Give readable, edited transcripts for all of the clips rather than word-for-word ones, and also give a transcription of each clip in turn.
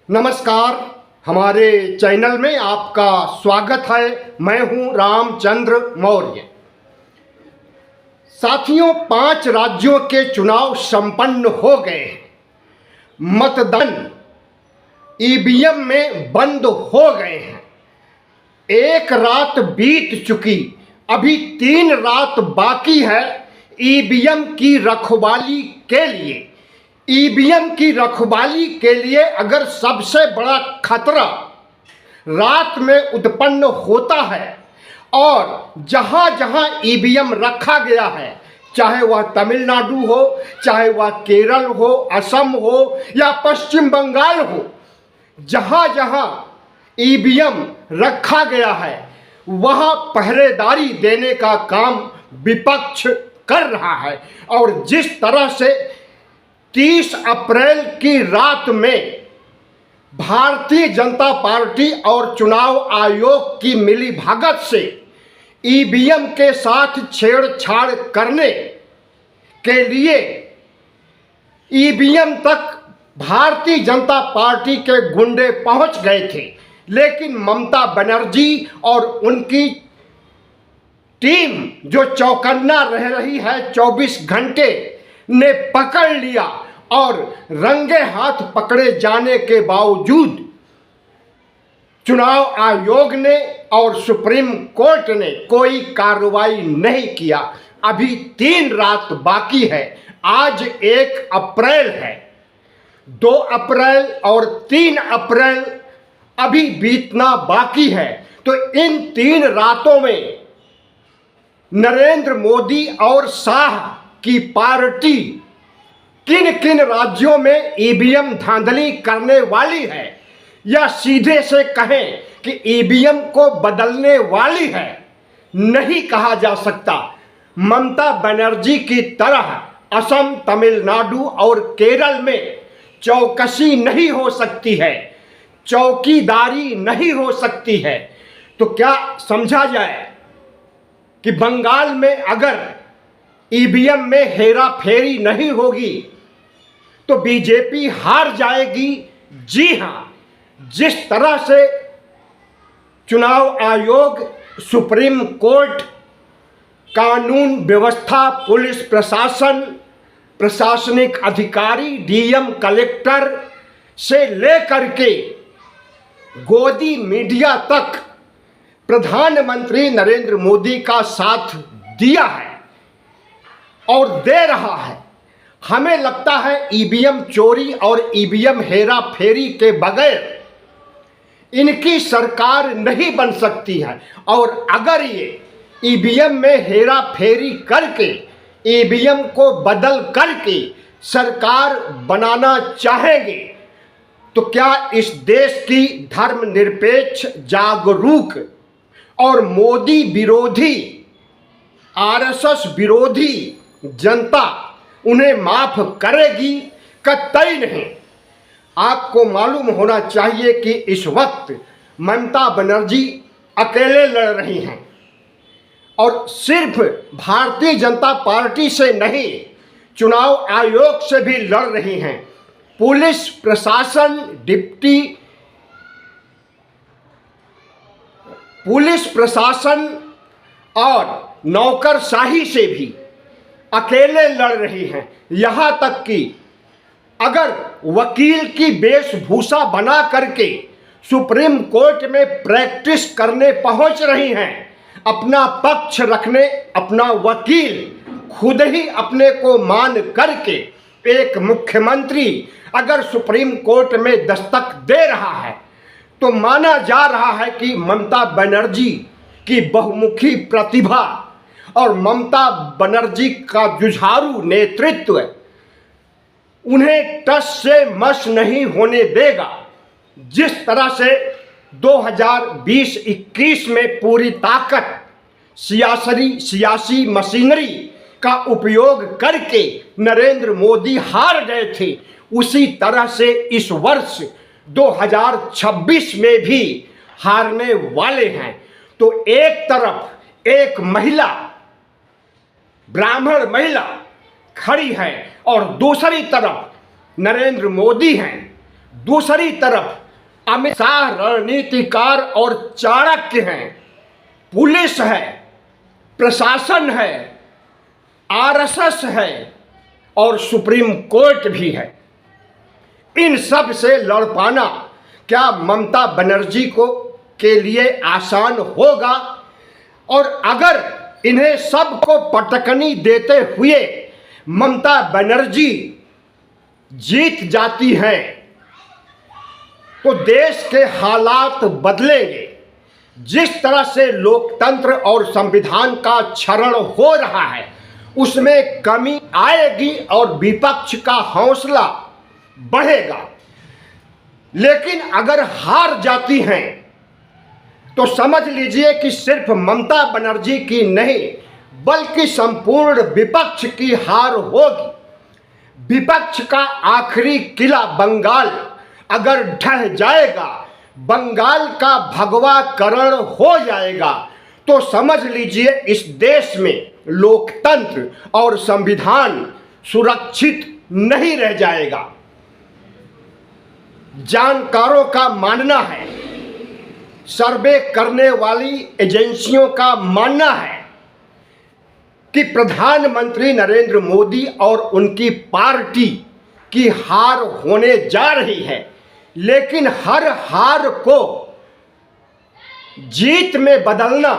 नमस्कार। हमारे चैनल में आपका स्वागत है। मैं हूं रामचंद्र मौर्य। साथियों, 5 राज्यों के चुनाव संपन्न हो गए। मतदान ईवीएम में बंद हो गए हैं। एक रात बीत चुकी, अभी 3 रात बाकी है ईवीएम की रखवाली के लिए। ईवीएम की रखवाली के लिए अगर सबसे बड़ा खतरा रात में उत्पन्न होता है और जहां जहां ईवीएम रखा गया है, चाहे वह तमिलनाडु हो, चाहे वह केरल हो, असम हो या पश्चिम बंगाल हो, जहां जहां ईवीएम रखा गया है वहां पहरेदारी देने का काम विपक्ष कर रहा है। और जिस तरह से 30 अप्रैल की रात में भारतीय जनता पार्टी और चुनाव आयोग की मिलीभगत से ईवीएम के साथ छेड़छाड़ करने के लिए ईवीएम तक भारतीय जनता पार्टी के गुंडे पहुंच गए थे, लेकिन ममता बनर्जी और उनकी टीम जो चौकन्ना रह रही है 24 घंटे ने पकड़ लिया और रंगे हाथ पकड़े जाने के बावजूद चुनाव आयोग ने और सुप्रीम कोर्ट ने कोई कार्रवाई नहीं किया। अभी 3 रात बाकी है। आज 1 अप्रैल है, 2 अप्रैल और 3 अप्रैल अभी बीतना बाकी है। तो इन 3 रातों में नरेंद्र मोदी और शाह की पार्टी किन किन राज्यों में ईवीएम धांधली करने वाली है, या सीधे से कहें कि ईवीएम को बदलने वाली है, नहीं कहा जा सकता। ममता बनर्जी की तरह असम, तमिलनाडु और केरल में चौकसी नहीं हो सकती है, चौकीदारी नहीं हो सकती है। तो क्या समझा जाए कि बंगाल में अगर ईवीएम में हेरा फेरी नहीं होगी तो बीजेपी हार जाएगी? जी हां, जिस तरह से चुनाव आयोग, सुप्रीम कोर्ट, कानून व्यवस्था, पुलिस प्रशासन, प्रशासनिक अधिकारी, डीएम, कलेक्टर से लेकर के गोदी मीडिया तक प्रधानमंत्री नरेंद्र मोदी का साथ दिया है और दे रहा है। हमें लगता है ईवीएम चोरी और ईवीएम हेरा फेरी के बगैर इनकी सरकार नहीं बन सकती है। और अगर ये ईवीएम में हेरा फेरी करके, ईवीएम को बदल करके सरकार बनाना चाहेंगे तो क्या इस देश की धर्मनिरपेक्ष, जागरूक और मोदी विरोधी, आरएसएस विरोधी जनता उन्हें माफ करेगी? कतई नहीं। आपको मालूम होना चाहिए कि इस वक्त ममता बनर्जी अकेले लड़ रही हैं और सिर्फ भारतीय जनता पार्टी से नहीं, चुनाव आयोग से भी लड़ रही हैं। पुलिस प्रशासन, डिप्टी पुलिस प्रशासन और नौकरशाही से भी अकेले लड़ रही हैं। यहाँ तक कि अगर वकील की वेशभूषा बना करके सुप्रीम कोर्ट में प्रैक्टिस करने पहुंच रही हैं, अपना पक्ष रखने, अपना वकील खुद ही अपने को मान करके एक मुख्यमंत्री अगर सुप्रीम कोर्ट में दस्तक दे रहा है तो माना जा रहा है कि ममता बनर्जी की बहुमुखी प्रतिभा और ममता बनर्जी का जुझारू नेतृत्व उन्हें टस से मस नहीं होने देगा। जिस तरह से 2020-21 में पूरी ताकत सियासी मशीनरी का उपयोग करके नरेंद्र मोदी हार गए थे, उसी तरह से इस वर्ष 2026 में भी हारने वाले हैं। तो एक तरफ एक महिला, ब्राह्मण महिला खड़ी है और दूसरी तरफ नरेंद्र मोदी हैं। दूसरी तरफ अमित शाह रणनीतिकार और चाणक्य हैं, पुलिस है, प्रशासन है, आरएसएस है और सुप्रीम कोर्ट भी है। इन सब से लड़ पाना क्या ममता बनर्जी को के लिए आसान होगा? और अगर इन्हें सबको पटकनी देते हुए ममता बनर्जी जीत जाती हैं तो देश के हालात बदलेंगे। जिस तरह से लोकतंत्र और संविधान का क्षरण हो रहा है उसमें कमी आएगी और विपक्ष का हौसला बढ़ेगा। लेकिन अगर हार जाती हैं तो समझ लीजिए कि सिर्फ ममता बनर्जी की नहीं बल्कि संपूर्ण विपक्ष की हार होगी। विपक्ष का आखिरी किला बंगाल अगर ढह जाएगा, बंगाल का भगवाकरण हो जाएगा तो समझ लीजिए इस देश में लोकतंत्र और संविधान सुरक्षित नहीं रह जाएगा। जानकारों का मानना है, सर्वे करने वाली एजेंसियों का मानना है कि प्रधानमंत्री नरेंद्र मोदी और उनकी पार्टी की हार होने जा रही है। लेकिन हर हार को जीत में बदलना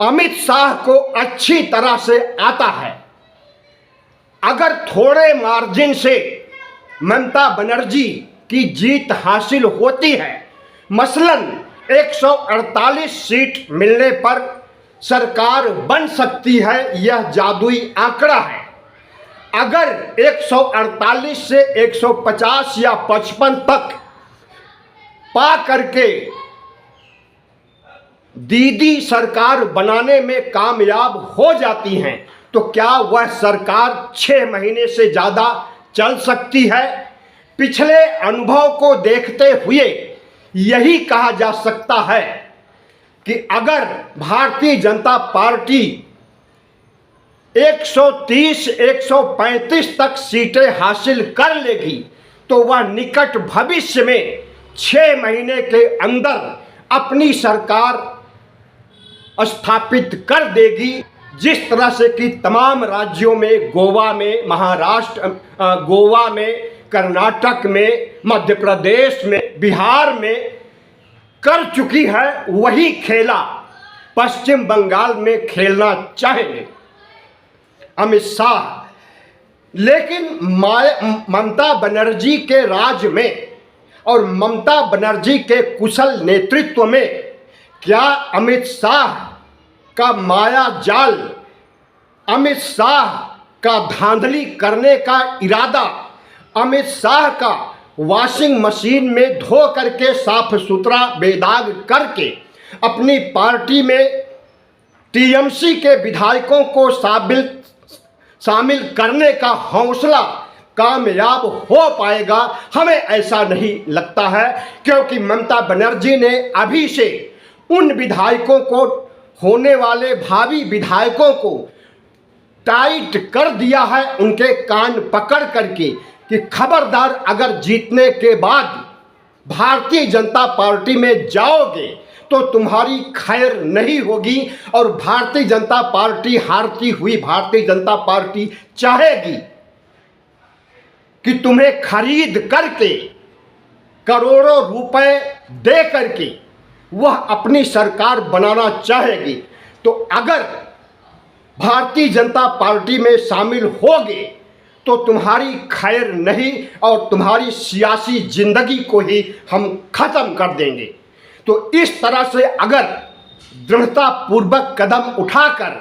अमित शाह को अच्छी तरह से आता है। अगर थोड़े मार्जिन से ममता बनर्जी की जीत हासिल होती है, मसलन 148 सीट मिलने पर सरकार बन सकती है, यह जादुई आंकड़ा है। अगर 148 से 150 या 55 तक पा करके दीदी सरकार बनाने में कामयाब हो जाती हैं तो क्या वह सरकार 6 महीने से ज़्यादा चल सकती है? पिछले अनुभव को देखते हुए यही कहा जा सकता है कि अगर भारतीय जनता पार्टी 130-135 तक सीटें हासिल कर लेगी तो वह निकट भविष्य में 6 महीने के अंदर अपनी सरकार स्थापित कर देगी। जिस तरह से कि तमाम राज्यों में, गोवा में, महाराष्ट्र, गोवा में, कर्नाटक में, मध्य प्रदेश में, बिहार में कर चुकी है, वही खेला पश्चिम बंगाल में खेलना चाहेंगे अमित शाह। लेकिन ममता बनर्जी के राज में और ममता बनर्जी के कुशल नेतृत्व में क्या अमित शाह का माया जाल, अमित शाह का धांधली करने का इरादा, अमित शाह का वॉशिंग मशीन में धो करके साफ सुथरा बेदाग करके अपनी पार्टी में टीएमसी के विधायकों को शामिल करने का हौसला कामयाब हो पाएगा? हमें ऐसा नहीं लगता है, क्योंकि ममता बनर्जी ने अभी से उन विधायकों को, होने वाले भावी विधायकों को टाइट कर दिया है, उनके कान पकड़ करके कि खबरदार अगर जीतने के बाद भारतीय जनता पार्टी में जाओगे तो तुम्हारी खैर नहीं होगी। और भारतीय जनता पार्टी, हारती हुई भारतीय जनता पार्टी चाहेगी कि तुम्हें खरीद करके करोड़ों रुपए दे करके वह अपनी सरकार बनाना चाहेगी। तो अगर भारतीय जनता पार्टी में शामिल होगे तो तुम्हारी खैर नहीं और तुम्हारी सियासी जिंदगी को ही हम खत्म कर देंगे। तो इस तरह से अगर दृढ़तापूर्वक कदम उठाकर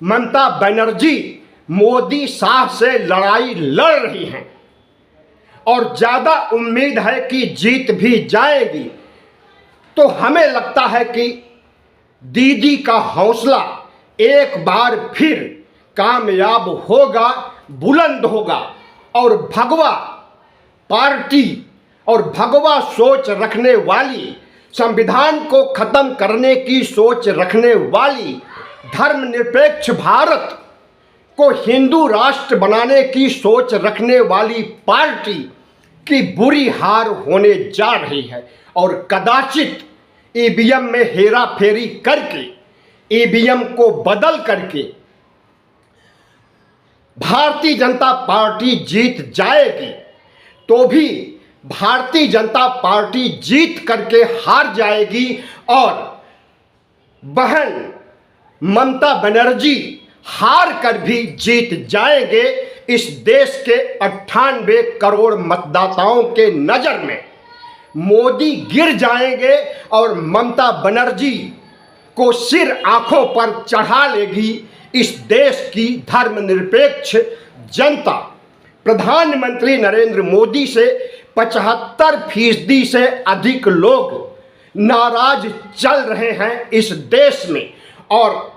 ममता बनर्जी मोदी शाह से लड़ाई लड़ रही हैं और ज़्यादा उम्मीद है कि जीत भी जाएगी, तो हमें लगता है कि दीदी का हौसला एक बार फिर कामयाब होगा, बुलंद होगा और भगवा पार्टी और भगवा सोच रखने वाली, संविधान को खत्म करने की सोच रखने वाली, धर्मनिरपेक्ष भारत को हिंदू राष्ट्र बनाने की सोच रखने वाली पार्टी की बुरी हार होने जा रही है और कदाचित ईवीएम में हेरा फेरी करके ईवीएम को बदल करके भारतीय जनता पार्टी जीत जाएगी, तो भी भारतीय जनता पार्टी जीत करके हार जाएगी और बहन ममता बनर्जी हार कर भी जीत जाएंगे। इस देश के 98 करोड़ मतदाताओं के नज़र में मोदी गिर जाएंगे और ममता बनर्जी को सिर आंखों पर चढ़ा लेगी इस देश की धर्मनिरपेक्ष जनता। प्रधानमंत्री नरेंद्र मोदी से 75% से अधिक लोग नाराज चल रहे हैं इस देश में और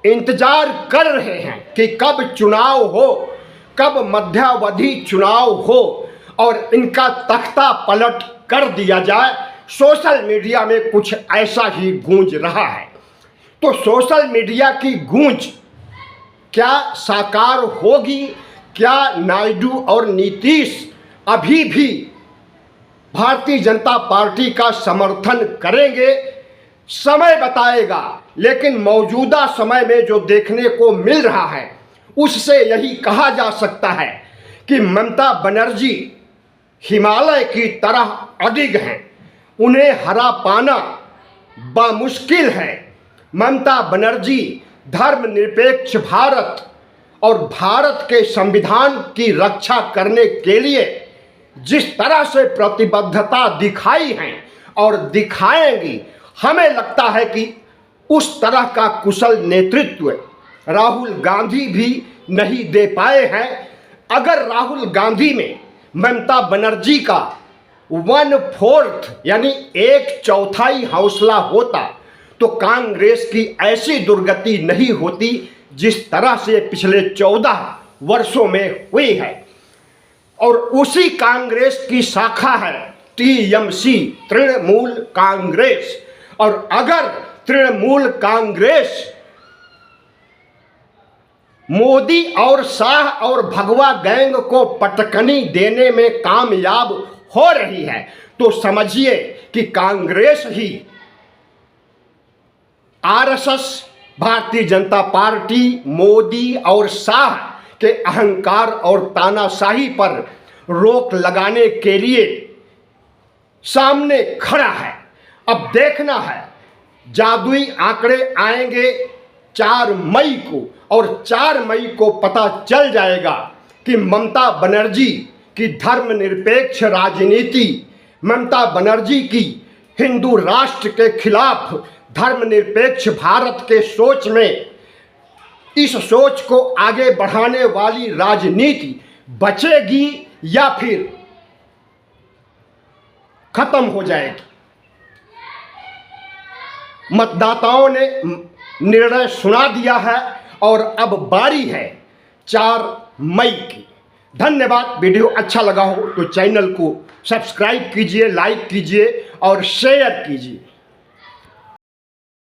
इंतजार कर रहे हैं कि कब चुनाव हो, कब मध्यावधि चुनाव हो और इनका तख्ता पलट कर दिया जाए। सोशल मीडिया में कुछ ऐसा ही गूंज रहा है। तो सोशल मीडिया की गूंज क्या साकार होगी? क्या नायडू और नीतीश अभी भी भारतीय जनता पार्टी का समर्थन करेंगे? समय बताएगा। लेकिन मौजूदा समय में जो देखने को मिल रहा है उससे यही कहा जा सकता है कि ममता बनर्जी हिमालय की तरह अडिग हैं, उन्हें हरा पाना बामुश्किल है। ममता बनर्जी धर्मनिरपेक्ष भारत और भारत के संविधान की रक्षा करने के लिए जिस तरह से प्रतिबद्धता दिखाई है और दिखाएंगी, हमें लगता है कि उस तरह का कुशल नेतृत्व राहुल गांधी भी नहीं दे पाए हैं। अगर राहुल गांधी में ममता बनर्जी का 1/4 यानी 1/4 हौसला होता तो कांग्रेस की ऐसी दुर्गति नहीं होती जिस तरह से पिछले 14 वर्षों में हुई है। और उसी कांग्रेस की शाखा है टीएमसी, तृणमूल कांग्रेस। और अगर तृणमूल कांग्रेस मोदी और शाह और भगवा गैंग को पटकनी देने में कामयाब हो रही है तो समझिए कि कांग्रेस ही आरएसएस, भारतीय जनता पार्टी, मोदी और शाह के अहंकार और तानाशाही पर रोक लगाने के लिए सामने खड़ा है। अब देखना है, जादुई आंकड़े आएंगे 4 मई को और 4 मई को पता चल जाएगा कि ममता बनर्जी की धर्मनिरपेक्ष राजनीति, ममता बनर्जी की हिंदू राष्ट्र के खिलाफ धर्मनिरपेक्ष भारत के सोच में, इस सोच को आगे बढ़ाने वाली राजनीति बचेगी या फिर खत्म हो जाएगी। मतदाताओं ने निर्णय सुना दिया है और अब बारी है 4 मई की। धन्यवाद। वीडियो अच्छा लगा हो तो चैनल को सब्सक्राइब कीजिए, लाइक कीजिए और शेयर कीजिए।